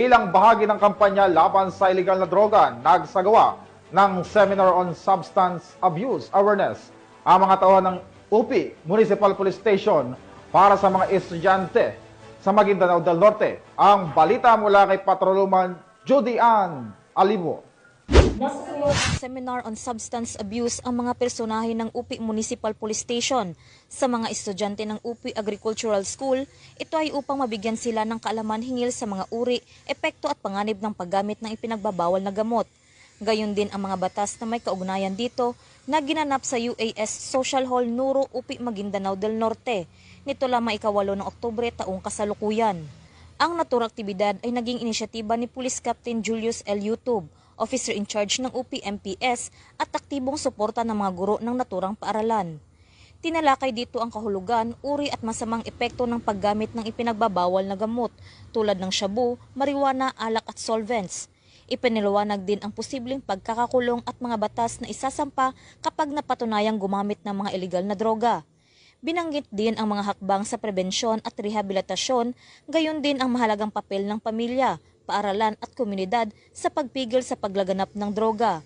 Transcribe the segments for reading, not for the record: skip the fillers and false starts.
Bilang bahagi ng kampanya laban sa illegal na droga, nagsagawa ng Seminar on Substance Abuse Awareness ang mga tauhan ng UP Municipal Police Station para sa mga estudyante sa Maguindanao del Norte. Ang balita mula kay Patrolwoman Judy Ann Alibo. Seminar on Substance Abuse ang mga personahe ng UP Municipal Police Station sa mga estudyante ng UP Agricultural School. Ito ay upang mabigyan sila ng kaalaman hinggil sa mga uri, epekto at panganib ng paggamit ng ipinagbabawal na gamot. Gayon din ang mga batas na may kaugnayan dito na ginanap sa UAS Social Hall Nuro, UP Maguindanao del Norte. Nito lamang ika-8 ng Oktubre taong kasalukuyan. Ang naturang aktibidad ay naging inisyatiba ni Police Captain Julius L. Yutub, Officer in Charge ng UP MPS at aktibong suporta ng mga guro ng naturang paaralan. Tinalakay dito ang kahulugan, uri at masamang epekto ng paggamit ng ipinagbabawal na gamot tulad ng shabu, marijuana, alak at solvents. Ipiniliwanag din ang posibleng pagkakakulong at mga batas na isasampa kapag napatunayang gumamit ng mga iligal na droga. Binanggit din ang mga hakbang sa prebensyon at rehabilitasyon, gayon din ang mahalagang papel ng pamilya, paaralan at komunidad sa pagpigil sa paglaganap ng droga.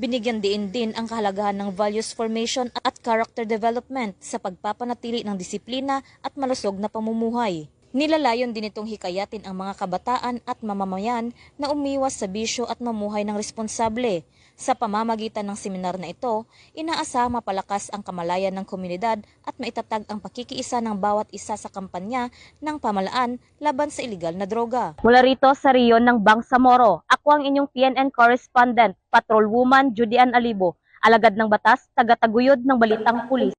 Binigyan din ang kahalagahan ng values formation at character development sa pagpapanatili ng disiplina at malusog na pamumuhay. Nilalayon din itong hikayatin ang mga kabataan at mamamayan na umiwas sa bisyo at mamuhay ng responsable. Sa pamamagitan ng seminar na ito, inaasahang mapalakas ang kamalayan ng komunidad at maitatag ang pakikiisa ng bawat isa sa kampanya ng pamalaan laban sa iligal na droga. Mula rito sa Riyon ng Bangsamoro, ako ang inyong PNN correspondent, Patrolwoman Judy Ann Alibo, alagad ng batas, taga-taguyod ng Balitang Pulis.